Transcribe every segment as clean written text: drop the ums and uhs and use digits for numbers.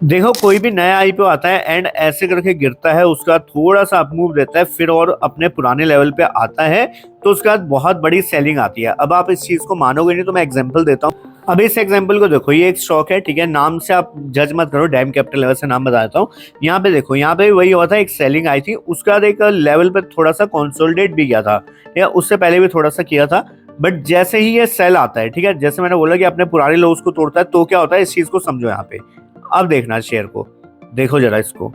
देखो कोई भी नया आईपीओ आता है एंड ऐसे करके गिरता है, उसका थोड़ा सा अप मूव देता है फिर और अपने पुराने लेवल पे आता है, तो उसके बाद बहुत बड़ी सेलिंग आती है। अब आप इस चीज को मानोगे नहीं, तो मैं एग्जांपल देता हूँ। अब इस एग्जांपल को देखो, ये एक स्टॉक है, ठीक है, नाम से आप जज मत करो, डैम कैपिटल लेवल से नाम बता देता हूँ। यहाँ पे देखो, यहाँ पे वही हुआ था, एक सेलिंग आई थी, उसके बाद एक लेवल पे थोड़ा सा कंसोलिडेट भी किया था, या उससे पहले भी थोड़ा सा किया था। बट जैसे ही ये सेल आता है, ठीक है, जैसे मैंने बोला कि अपने पुराने लोग को तोड़ता है, तो क्या होता है इस चीज को समझो। यहाँ पे अब देखना शेयर को, देखो जरा इसको,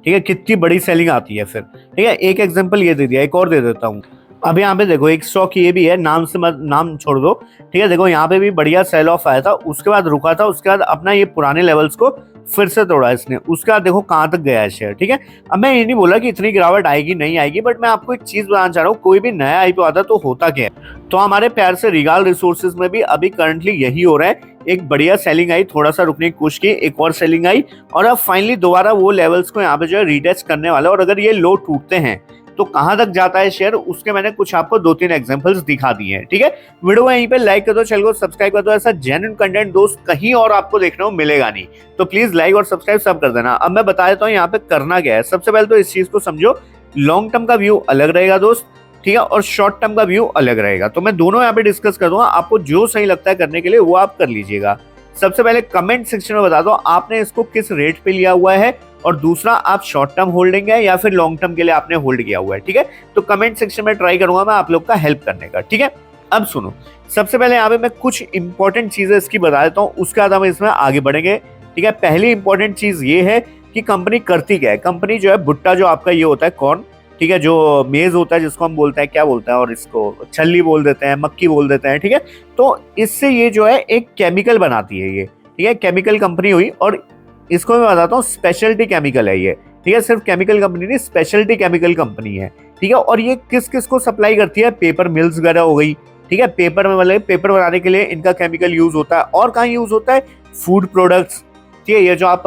ठीक है, कितनी बड़ी सेलिंग आती है फिर। ठीक है, एक एग्जांपल ये दे दिया, एक और दे देता हूँ। अब यहाँ पे देखो, एक स्टॉक ये भी है, नाम से मत, नाम छोड़ दो, ठीक है। देखो यहाँ पे भी बढ़िया सेल ऑफ आया था, उसके बाद रुका था, उसके बाद अपना ये पुराने लेवल्स को फिर से तोड़ा इसने, उसके बाद देखो कहाँ तक गया है शेयर। ठीक है, अब मैं ये नहीं बोला कि इतनी गिरावट आएगी नहीं आएगी, बट मैं आपको एक चीज बताना चाह रहा हूँ, कोई भी नया आईपीओ आता है तो होता क्या है। तो हमारे प्यार से रिगाल रिसोर्सेज में भी अभी करंटली यही हो रहा है। एक बढ़िया सेलिंग आई, थोड़ा सा रुकने की कोशिश की, एक और सेलिंग आई, और अब फाइनली दोबारा वो लेवल्स को यहाँ पे जो है रीटेस्ट करने वाला है। और अगर ये लो टूटते हैं तो कहां तक जाता है शेयर, उसके मैंने कुछ आपको 2-3 एग्जांपल्स दिखा दिए हैं। ठीक है, वीडियो यहीं पे लाइक कर दो, चैनल को सब्सक्राइब कर दो। ऐसा जेन्युइन कंटेंट दोस्त कहीं और आपको देखने को मिलेगा नहीं, तो प्लीज लाइक और सब्सक्राइब सब कर देना। अब मैं बता देता हूँ यहाँ पे करना क्या है। सबसे पहले तो इस चीज को समझो, लॉन्ग टर्म का व्यू अलग रहेगा दोस्त, ठीक है, और शॉर्ट टर्म का व्यू अलग रहेगा। तो मैं दोनों यहाँ पे डिस्कस कर दूंगा, आपको जो सही लगता है करने के लिए वो आप कर लीजिएगा। सबसे पहले कमेंट सेक्शन में बता दो आपने इसको किस रेट पे लिया हुआ है, और दूसरा आप शॉर्ट टर्म होल्डिंग है या फिर लॉन्ग टर्म के लिए आपने होल्ड किया हुआ है। ठीक है, तो कमेंट सेक्शन में ट्राई करूंगा मैं आप लोग का हेल्प करने का। ठीक है, अब सुनो, सबसे पहले यहाँ पे मैं कुछ इंपॉर्टेंट चीजें इसकी बता देता हूँ, उसके बाद हम इसमें आगे बढ़ेंगे। ठीक है, पहली इंपॉर्टेंट चीज ये है कि कंपनी करती क्या है। कंपनी जो है, भुट्टा जो आपका ये होता है कॉर्न, ठीक है, जो मेज होता है जिसको हम बोलते हैं, क्या बोलते हैं, और इसको छल्ली बोल देते हैं, मक्की बोल देते हैं। ठीक है, तो इससे ये जो है एक केमिकल बनाती है ये, ठीक है, केमिकल कंपनी हुई। और इसको मैं बताता हूँ, स्पेशलिटी केमिकल है ये। ठीक है, सिर्फ केमिकल कंपनी नहीं, स्पेशलिटी केमिकल कंपनी है। ठीक है, और ये किस किस को सप्लाई करती है, पेपर मिल्स वगैरह हो गई। ठीक है, पेपर में मतलब पेपर बनाने के लिए इनका केमिकल यूज होता है। और कहाँ यूज होता है, फूड प्रोडक्ट्स। ठीक है, ये जो आप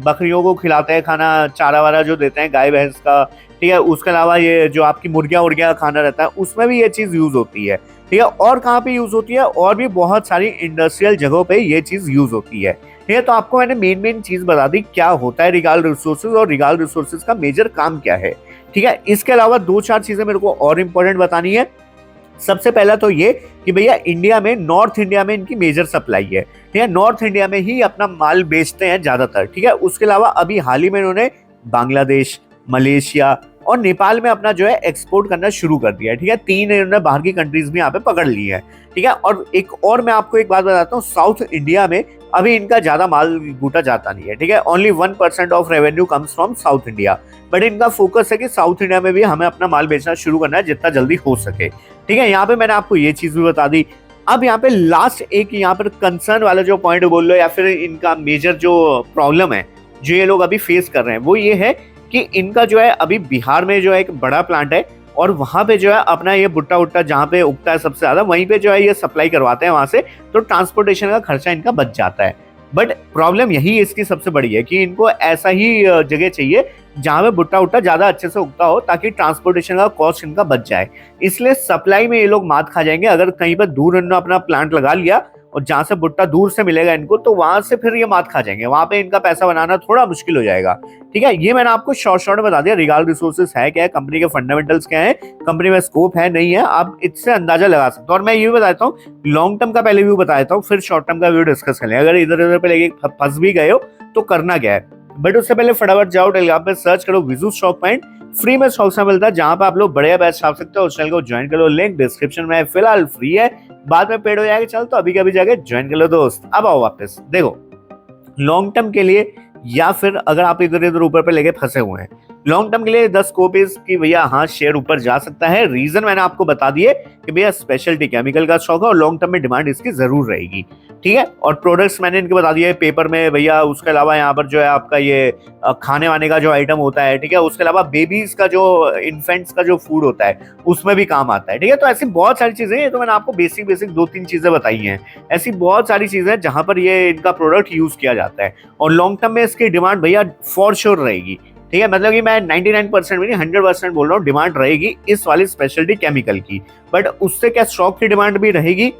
बकरियों को खिलाते हैं खाना, चारा वारा जो देते हैं गाय भैंस का, ठीक है, उसके अलावा ये जो आपकी मुर्गियां उर्गियां खाना रहता है, उसमें भी ये चीज यूज होती है। ठीक है, और कहाँ पे यूज होती है, और भी बहुत सारी इंडस्ट्रियल जगहों पे ये चीज यूज होती है। ठीक है, तो आपको मैंने मेन चीज बता दी क्या होता है रिगाल रिसोर्सेज, और रिगाल रिसोर्सेज का मेजर काम क्या है। ठीक है, इसके अलावा 2-4 चीजें मेरे को और इंपॉर्टेंट बतानी है। सबसे पहला तो ये कि भैया इंडिया में, नॉर्थ इंडिया में इनकी मेजर सप्लाई है। ठीक है, नॉर्थ इंडिया में ही अपना माल बेचते हैं ज्यादातर। ठीक है, उसके अलावा अभी हाल ही में इन्होंने बांग्लादेश, मलेशिया और नेपाल में अपना जो है एक्सपोर्ट करना शुरू कर दिया है। ठीक है, 3 इन्होंने बाहर की कंट्रीज भी यहाँ पे पकड़ ली है। ठीक है, और एक और मैं आपको एक बात बताता हूँ, साउथ इंडिया में अभी इनका ज्यादा माल घूटा जाता नहीं है। ठीक है, only 1% of revenue comes from south India, but इनका फोकस है कि साउथ इंडिया में भी हमें अपना माल बेचना शुरू करना है जितना जल्दी हो सके। ठीक है, यहाँ पे मैंने आपको ये चीज भी बता दी। अब यहाँ पे लास्ट एक यहाँ पर कंसर्न वाला जो पॉइंट बोल लो, या फिर इनका मेजर जो प्रॉब्लम है जो ये लोग अभी फेस कर रहे हैं, वो ये है कि इनका जो है अभी बिहार में जो है एक बड़ा प्लांट है, और वहां पे जो है अपना ये भुट्टा उट्टा जहाँ पे उगता है सबसे ज्यादा, वहीं पे जो है ये सप्लाई करवाते हैं वहां से, तो ट्रांसपोर्टेशन का खर्चा इनका बच जाता है। बट प्रॉब्लम यही इसकी सबसे बड़ी है कि इनको ऐसा ही जगह चाहिए जहां पे भुट्टा उट्टा ज्यादा अच्छे से उगता हो, ताकि ट्रांसपोर्टेशन का कॉस्ट इनका बच जाए। इसलिए सप्लाई में ये लोग मात खा जाएंगे अगर कहीं पर दूर इन्होंने अपना प्लांट लगा लिया, और जहां से भुट्टा दूर से मिलेगा इनको, तो वहां से फिर ये मात खा जाएंगे, वहां पे इनका पैसा बनाना थोड़ा मुश्किल हो जाएगा। ठीक है, ये मैंने आपको शॉर्ट में बता दिया रिगाल रिसोर्सेज है क्या है, कंपनी के फंडामेंटल्स क्या है, कंपनी में स्कोप है नहीं है, आप इससे अंदाजा लगा सकते हो। और मैं ये भी बताता हूँ, लॉन्ग टर्म का पहले व्यू बताता हूँ, फिर शॉर्ट टर्म का व्यू डिस्कस कर लें। अगर इधर उधर पे लेके फंस भी गए हो तो करना क्या है, बट उससे पहले फटाफट जाओ टेलीग्राम पे सर्च करो विजू स्टॉक पॉइंट, फ्री में स्टॉक्स मिलता है जहां पे आप लोग बढ़िया बैच छाप सकते हो। उस चैनल को ज्वाइन कर लो, लिंक डिस्क्रिप्शन में है, फिलहाल फ्री है, बाद में पेड हो जाएगा। चल तो अभी कभी जाके ज्वाइन कर लो दोस्त। अब आओ वापस, देखो लॉन्ग टर्म के लिए, या फिर अगर आप इधर इधर ऊपर पे लेके फंसे हुए हैं, लॉन्ग टर्म के लिए 10 स्कोप इज कि भैया हाँ शेयर ऊपर जा सकता है। रीजन मैंने आपको बता दिए कि भैया स्पेशलिटी केमिकल का स्टॉक है और लॉन्ग टर्म में डिमांड इसकी जरूर रहेगी। ठीक है, और प्रोडक्ट्स मैंने इनके बता दिए पेपर में भैया, उसके अलावा यहाँ पर जो है आपका ये खाने वाने का जो आइटम होता है, ठीक है, उसके अलावा बेबीज का जो इन्फेंट्स का जो फूड होता है उसमें भी काम आता है। ठीक है, तो ऐसी बहुत सारी चीजें हैं, तो मैंने आपको बेसिक 2-3 चीजें बताई हैं। ऐसी बहुत सारी चीजें हैं जहां पर ये इनका प्रोडक्ट यूज किया जाता है, और लॉन्ग टर्म में इसकी डिमांड भैया फॉर श्योर रहेगी। ठीक है, मतलब कि मैं 99% भी नहीं 100% बोल रहा हूँ, डिमांड रहेगी इस वाली स्पेशलिटी केमिकल की। बट उससे क्या स्टॉक की डिमांड भी रहेगी,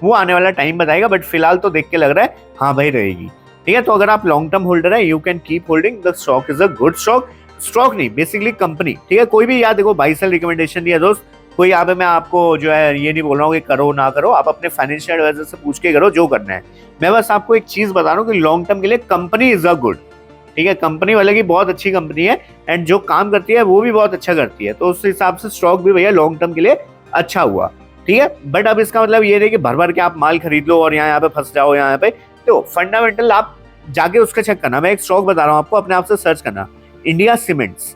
वो आने वाला टाइम बताएगा, बट फिलहाल तो देख के लग रहा है हाँ भाई रहेगी। ठीक है। तो अगर आप लॉन्ग टर्म होल्डर है, you can keep holding the stock, is a good stock. Stock नहीं, बेसिकली कंपनी, ठीक है। कोई भी याद देखो, बाई सेल रिकमेंडेशन नहीं है दोस्त। कोई यहाँ पे मैं आपको जो है ये नहीं बोल रहा हूँ कि करो ना करो, आप अपने फाइनेंशियल एडवाइजर से पूछ के करो जो करना है। मैं बस आपको एक चीज बता रहा हूँ कि लॉन्ग टर्म के लिए कंपनी इज अ गुड, ठीक है। कंपनी वाले की बहुत अच्छी कंपनी है एंड जो काम करती है वो भी बहुत अच्छा करती है, तो उस हिसाब से स्टॉक भी भैया लॉन्ग टर्म के लिए अच्छा हुआ, ठीक है। बट अब इसका मतलब ये नहीं कि भर भर के आप माल खरीद लो और यहाँ पे फंस जाओ। यहाँ पे तो फंडामेंटल आप जाके उसका चेक करना। मैं एक स्टॉक बता रहा हूँ आपको, अपने आप से सर्च करना, इंडिया सीमेंट्स,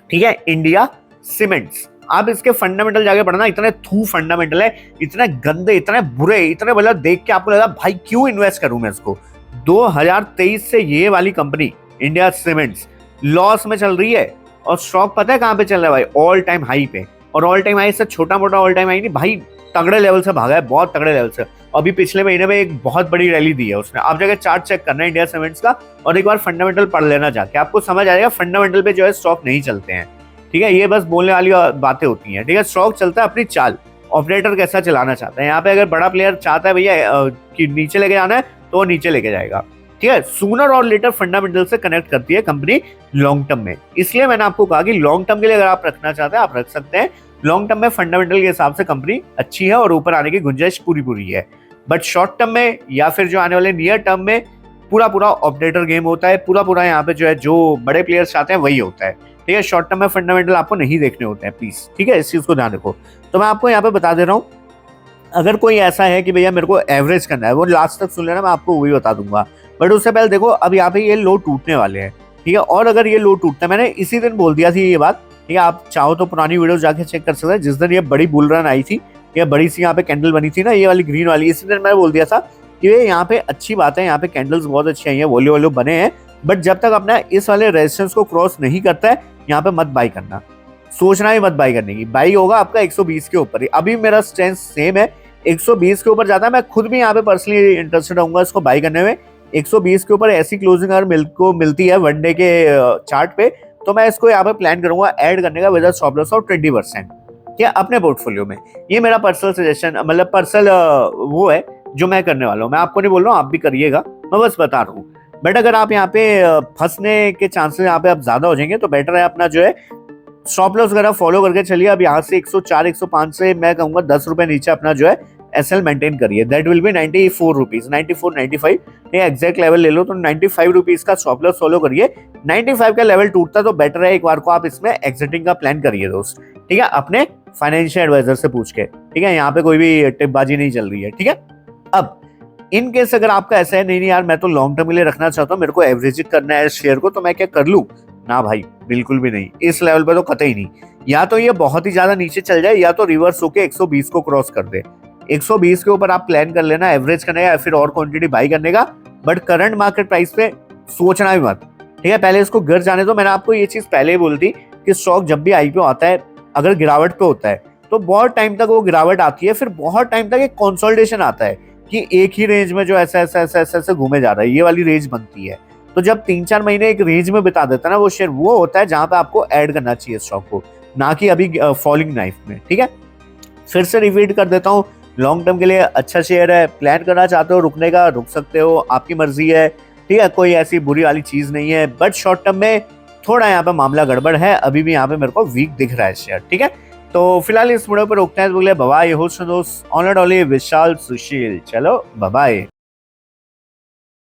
ठीक है, इंडिया सीमेंट्स। आप इसके फंडामेंटल जाके पढ़ना, इतने थू फंडामेंटल है, इतने गंदे, इतने बुरे, इतने मतलब देख के आपको लगा भाई क्यों इन्वेस्ट करूं मैं इसको। 2023 से ये वाली कंपनी इंडिया सीमेंट्स लॉस में चल रही है और स्टॉक पता है कहां पे चल रहा है भाई, ऑल टाइम हाई पे। और ऑल टाइम हाई से छोटा मोटा ऑल टाइम हाई नहीं भाई, तगड़े लेवल से भागा है, बहुत तगड़े लेवल से। अभी पिछले महीने में एक बहुत बड़ी रैली दी है उसने। आप जाकर चार्ट चेक करना है इंडिया सीमेंट्स का और एक बार फंडामेंटल पढ़ लेना जाके, आपको समझ आ जाएगा फंडामेंटल पे जो है स्टॉक नहीं चलते हैं, ठीक है। ये बस बोलने वाली बातें होती हैं, ठीक है। स्टॉक चलता है अपनी चाल, ऑपरेटर कैसा चलाना चाहता है। यहाँ पे अगर बड़ा प्लेयर चाहता है भैया कि नीचे लेके जाना है तो वो नीचे लेके जाएगा, ठीक है। सूनर और लेटर फंडामेंटल से कनेक्ट करती है कंपनी लॉन्ग टर्म में। इसलिए मैंने आपको कहा कि लॉन्ग टर्म के लिए अगर आप रखना चाहते हैं आप रख सकते हैं। लॉन्ग टर्म में फंडामेंटल के हिसाब से कंपनी अच्छी है और ऊपर आने की गुंजाइश पूरी पूरी है। बट शॉर्ट टर्म में या फिर जो आने वाले नियर टर्म में पूरा पूरा ऑपरेटर गेम होता है, पूरा पूरा यहाँ पे जो है जो बड़े प्लेयर्स चाहते हैं वही होता है, ठीक है। शॉर्ट टर्म में फंडामेंटल आपको नहीं देखने होते हैं प्लीज, ठीक है, इस चीज को ध्यान रखो। तो मैं आपको यहाँ पे बता दे रहा हूँ, अगर कोई ऐसा है कि भैया मेरे को एवरेज करना है, वो लास्ट तक सुन लेना, मैं आपको वही बता दूंगा। बट उससे पहले देखो अब यहाँ पे ये लो टूटने वाले हैं, ठीक है। और अगर ये लो टूटता है, मैंने इसी दिन बोल दिया थी ये बात, ठीक है। आप चाहो तो पुरानी वीडियो जाके चेक कर सकते हैं, जिस दिन ये बड़ी बुल रन आई थी, ये बड़ी सी यहाँ पे कैंडल बनी थी ना, ये वाली ग्रीन वाली, इसी दिन मैंने बोल दिया था कि यहाँ पे अच्छी बात है, यहाँ पे कैंडल्स बहुत अच्छी आई है, वोल्यू वोल्यू बने हैं। बट जब तक अपना इस वाले रेजिस्टेंस को क्रॉस नहीं करता है, यहाँ पे मत बाई करना, सोचना ही मत बाई करने की। बाई होगा आपका 120 के ऊपर ही। अभी मेरा स्टैंड सेम है, 120 के ऊपर जाता है। मैं खुद भी यहाँ पे पर्सनली इंटरेस्टेड रहूंगा इसको बाई करने में। 120 के ऊपर ऐसी क्लोजिंग अगर को मिलती है वनडे के चार्ट पे, तो मैं इसको यहाँ पे प्लान करूंगा ऐड करने का विद स्टॉप लॉस ऑफ 20%, क्या अपने पोर्टफोलियो में। ये मेरा पर्सनल सजेशन, मतलब पर्सनल वो है जो मैं करने वाला हूँ। मैं आपको नहीं बोल रहा हूँ आप भी करिएगा, मैं बस बता रहा हूँ। बट अगर आप यहाँ पे फंसने के चांसेस यहाँ पे आप ज्यादा हो जाएंगे, तो बेटर है अपना जो है स्टॉप लॉस वगैरह फॉलो करके चलिए। अब यहाँ से 104 105 से मैं कहूंगा 10 रुपए नीचे अपना जो है एसएल मेंटेन करिए। दैट विल बी 94 रुपीज, 94 95, ये एग्जैक्ट लेवल ले लो तो 95 रुपीज का स्टॉप लॉस फॉलो करिए। 95 का लेवल टूटता तो बेटर है एक बार को आप इसमें एग्जिटिंग का प्लान करिए दोस्त, ठीक है, अपने फाइनेंशियल एडवाइजर से पूछ के, ठीक है। यहाँ पे कोई भी टिपबाजी नहीं चल रही है, ठीक है। अब इन केस अगर आपका ऐसा है नहीं यार मैं तो लॉन्ग टर्म के लिए रखना चाहता हूँ, मेरे को एवरेज करना है शेयर को, तो मैं क्या कर लूँ ना भाई, बिल्कुल भी नहीं। इस लेवल पे तो कतई नहीं। या तो ये बहुत ही ज्यादा नीचे चल जाए या तो रिवर्स होके 120 को क्रॉस कर दे। 120 के ऊपर आप प्लान कर लेना एवरेज करने का या फिर और क्वांटिटी बाई करने का। बट करंट मार्केट प्राइस पे सोचना भी मत, ठीक है। पहले इसको गिर जाने दो। मैंने आपको ये चीज पहले ही बोल दी कि स्टॉक जब भी आईपीओ आता है, अगर गिरावट पे होता है तो बहुत टाइम तक वो गिरावट आती है, फिर बहुत टाइम तक एक कंसोलिडेशन आता है कि एक ही रेंज में जो ऐसा ऐसा ऐसा ऐसा ऐसा घूमे जा रहा है, ये वाली रेंज बनती है। तो जब 3-4 महीने एक रेंज में बिता देता है ना वो शेयर, वो होता है जहां पे आपको ऐड करना चाहिए स्टॉक को, ना कि अभी फॉलिंग नाइफ में, ठीक है। फिर से रिपीट कर देता हूँ, लॉन्ग टर्म के लिए अच्छा शेयर है। प्लान करना चाहते हो रुकने का, रुक सकते हो, आपकी मर्जी है, ठीक है। कोई ऐसी बुरी वाली चीज नहीं है। बट शॉर्ट टर्म में थोड़ा यहाँ पे मामला गड़बड़ है, अभी भी यहाँ पे मेरे को वीक दिख रहा है शेयर, ठीक है। तो फिलहाल इस वीडियो पर रोकते हैं। तो बाय, होस्ट दोस्त ऑनर डॉली विशाल सुशील, चलो बाय।